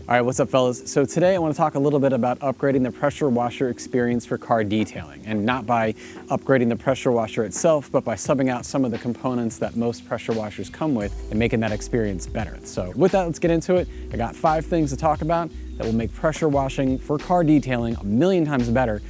All right, what's up fellas? So today I want to talk a little bit about upgrading the pressure washer experience for car detailing, and not by upgrading the pressure washer itself, but by subbing out some of the components that most pressure washers come with and making that experience better. So with that, let's get into it. I got 5 things to talk about that will make pressure washing for car detailing a million times better.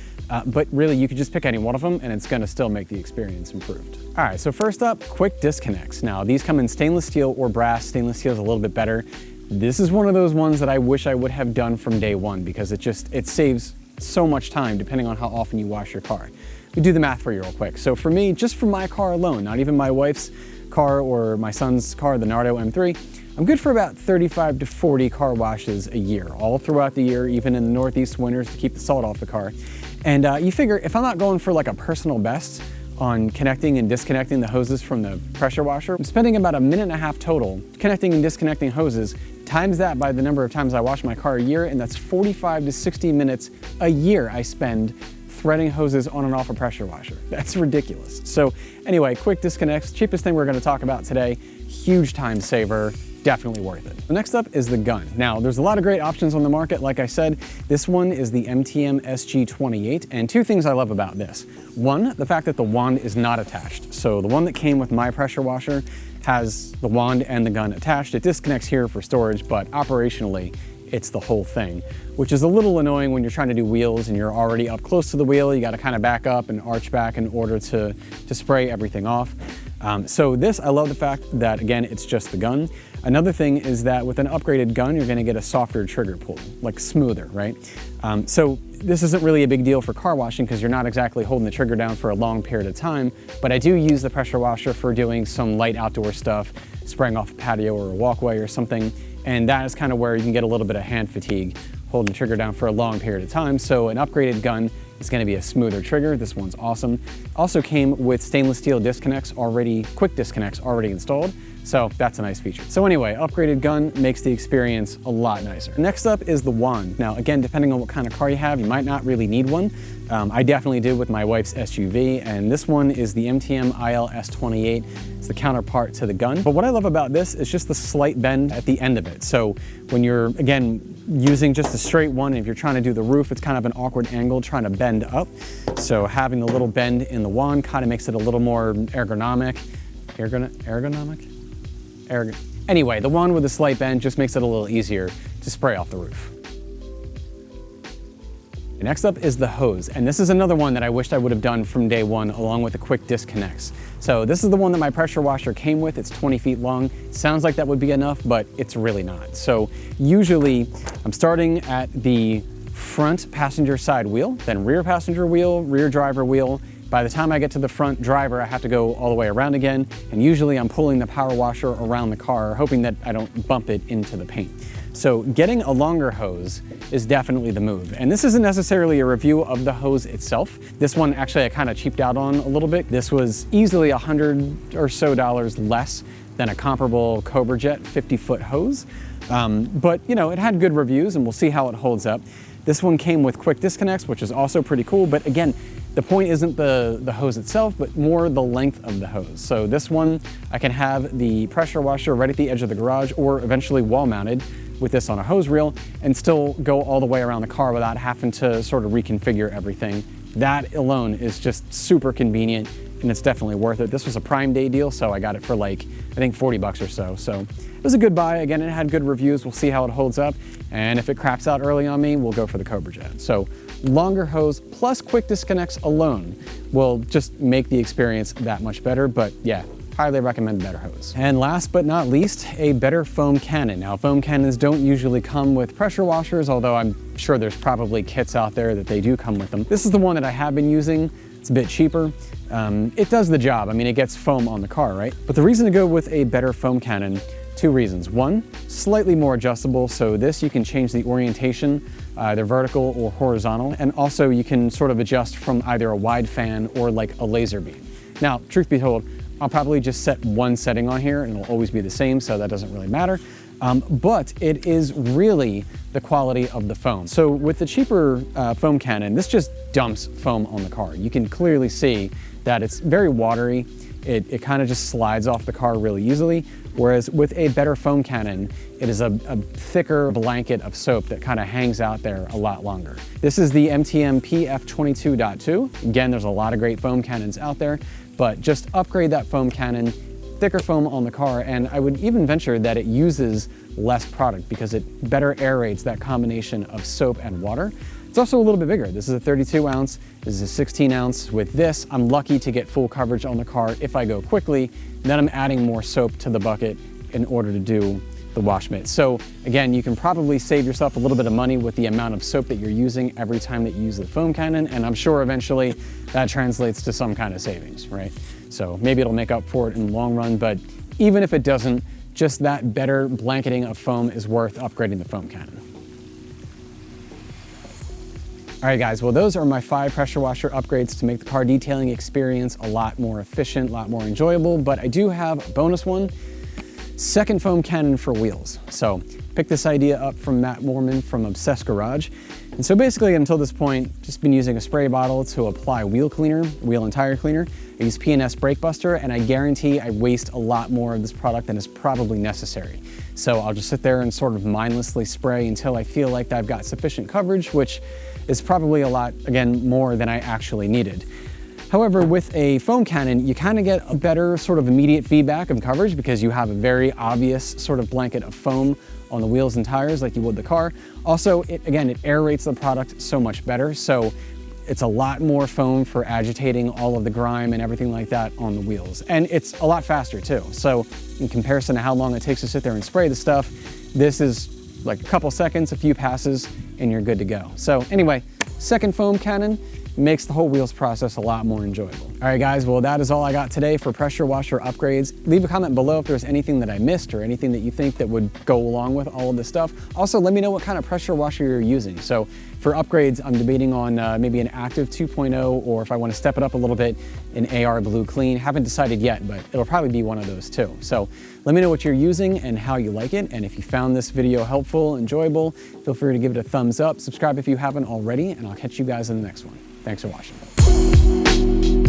But really, you could just pick any one of them and it's gonna still make the experience improved. All right, so first up, quick disconnects. Now, these come in stainless steel or brass. Stainless steel is a little bit better. This is one of those ones that I wish I would have done from day one because it saves so much time depending on how often you wash your car. We do the math for you real quick. So for me, just for my car alone, not even my wife's car or my son's car, the Nardo M3, I'm good for about 35 to 40 car washes a year, all throughout the year, even in the Northeast winters to keep the salt off the car. And you figure if I'm not going for like a personal best on connecting and disconnecting the hoses from the pressure washer, I'm spending about a minute and a half total connecting and disconnecting hoses, times that by the number of times I wash my car a year, and that's 45 to 60 minutes a year I spend threading hoses on and off a pressure washer. That's ridiculous. So anyway, quick disconnects, cheapest thing we're gonna talk about today, huge time saver. Definitely worth it. Next up is the gun. Now, there's a lot of great options on the market. Like I said, this one is the MTM SG28, and 2 things I love about this. One, the fact that the wand is not attached. So the one that came with my pressure washer has the wand and the gun attached. It disconnects here for storage, but operationally, it's the whole thing, which is a little annoying when you're trying to do wheels and you're already up close to the wheel. You got to kind of back up and arch back in order to spray everything off. So this, I love the fact that, again, it's just the gun. Another thing is that with an upgraded gun, you're gonna get a softer trigger pull, like smoother, right? So this isn't really a big deal for car washing because you're not exactly holding the trigger down for a long period of time, but I do use the pressure washer for doing some light outdoor stuff, spraying off a patio or a walkway or something, and that is kind of where you can get a little bit of hand fatigue holding the trigger down for a long period of time. So an upgraded gun is going to be a smoother trigger. This one's awesome. Also came with stainless steel disconnects already, quick disconnects already installed. So that's a nice feature. So anyway, upgraded gun makes the experience a lot nicer. Next up is the wand. Now again, depending on what kind of car you have, you might not really need one. I definitely did with my wife's SUV, and this one is the MTM IL-S28. It's the counterpart to the gun. But what I love about this is just the slight bend at the end of it. So when you're, again, using just a straight one, and if you're trying to do the roof, it's kind of an awkward angle trying to bend up. So having the little bend in the wand kind of makes it a little more ergonomic. Anyway, the wand with a slight bend just makes it a little easier to spray off the roof. Next up is the hose, and this is another one that I wished I would have done from day one along with the quick disconnects. So this is the one that my pressure washer came with. It's 20 feet long. Sounds like that would be enough, but it's really not. So usually I'm starting at the front passenger side wheel, then rear passenger wheel, rear driver wheel. By the time I get to the front driver, I have to go all the way around again, and usually I'm pulling the power washer around the car, hoping that I don't bump it into the paint. So getting a longer hose is definitely the move. And this isn't necessarily a review of the hose itself. This one actually I kind of cheaped out on a little bit. This was easily $100 or so less than a comparable Cobra Jet 50-foot hose. But you know, it had good reviews and we'll see how it holds up. This one came with quick disconnects, which is also pretty cool. But again, the point isn't the hose itself, but more the length of the hose. So this one, I can have the pressure washer right at the edge of the garage or eventually wall mounted with this on a hose reel and still go all the way around the car without having to sort of reconfigure everything. That alone is just super convenient and it's definitely worth it. This was a Prime Day deal, so I got it for like, I think 40 bucks or so. So it was a good buy. Again, it had good reviews. We'll see how it holds up. And if it craps out early on me, we'll go for the Cobra Jet. So longer hose plus quick disconnects alone will just make the experience that much better. But yeah, highly recommend better hose. And last but not least, a better foam cannon. Now, foam cannons don't usually come with pressure washers, although I'm sure there's probably kits out there that they do come with them. This is the one that I have been using. It's a bit cheaper. It does the job. I mean, it gets foam on the car, right? But the reason to go with a better foam cannon, 2 reasons. One, slightly more adjustable. So this, you can change the orientation, either vertical or horizontal. And also you can sort of adjust from either a wide fan or like a laser beam. Now, truth be told, I'll probably just set one setting on here and it'll always be the same, so that doesn't really matter. But it is really the quality of the foam. So with the cheaper foam cannon, this just dumps foam on the car. You can clearly see that it's very watery. It kind of just slides off the car really easily, whereas with a better foam cannon, it is a thicker blanket of soap that kind of hangs out there a lot longer. This is the MTM PF22.2. Again, there's a lot of great foam cannons out there, but just upgrade that foam cannon, thicker foam on the car, and I would even venture that it uses less product because it better aerates that combination of soap and water. It's also a little bit bigger. This is a 32 ounce, this is a 16 ounce. With this, I'm lucky to get full coverage on the car if I go quickly. Then I'm adding more soap to the bucket in order to do the wash mitt. So again, you can probably save yourself a little bit of money with the amount of soap that you're using every time that you use the foam cannon, and I'm sure eventually that translates to some kind of savings, right? So maybe it'll make up for it in the long run, but even if it doesn't, just that better blanketing of foam is worth upgrading the foam cannon. All right guys, well those are my 5 pressure washer upgrades to make the car detailing experience a lot more efficient, a lot more enjoyable, but I do have a bonus one, second foam cannon for wheels. So picked this idea up from Matt Moorman from Obsessed Garage. And so basically until this point, just been using a spray bottle to apply wheel cleaner, wheel and tire cleaner. I use P&S Brake Buster, and I guarantee I waste a lot more of this product than is probably necessary. So I'll just sit there and sort of mindlessly spray until I feel like I've got sufficient coverage, which is probably a lot, again, more than I actually needed. However, with a foam cannon, you kind of get a better sort of immediate feedback of coverage because you have a very obvious sort of blanket of foam on the wheels and tires like you would the car. Also, it aerates the product so much better. So it's a lot more foam for agitating all of the grime and everything like that on the wheels. And it's a lot faster too. So in comparison to how long it takes to sit there and spray the stuff, this is like a couple seconds, a few passes, and you're good to go. So anyway, second foam cannon makes the whole wheels process a lot more enjoyable. All right guys, well that is all I got today for pressure washer upgrades. Leave a comment below if there's anything that I missed or anything that you think that would go along with all of this stuff. Also, let me know what kind of pressure washer you're using. So for upgrades, I'm debating on maybe an Active 2.0, or if I want to step it up a little bit, an AR Blue Clean. Haven't decided yet, but it'll probably be one of those too. So let me know what you're using and how you like it. And if you found this video helpful, enjoyable, feel free to give it a thumbs up. Subscribe if you haven't already, and I'll catch you guys in the next one. Thanks for watching.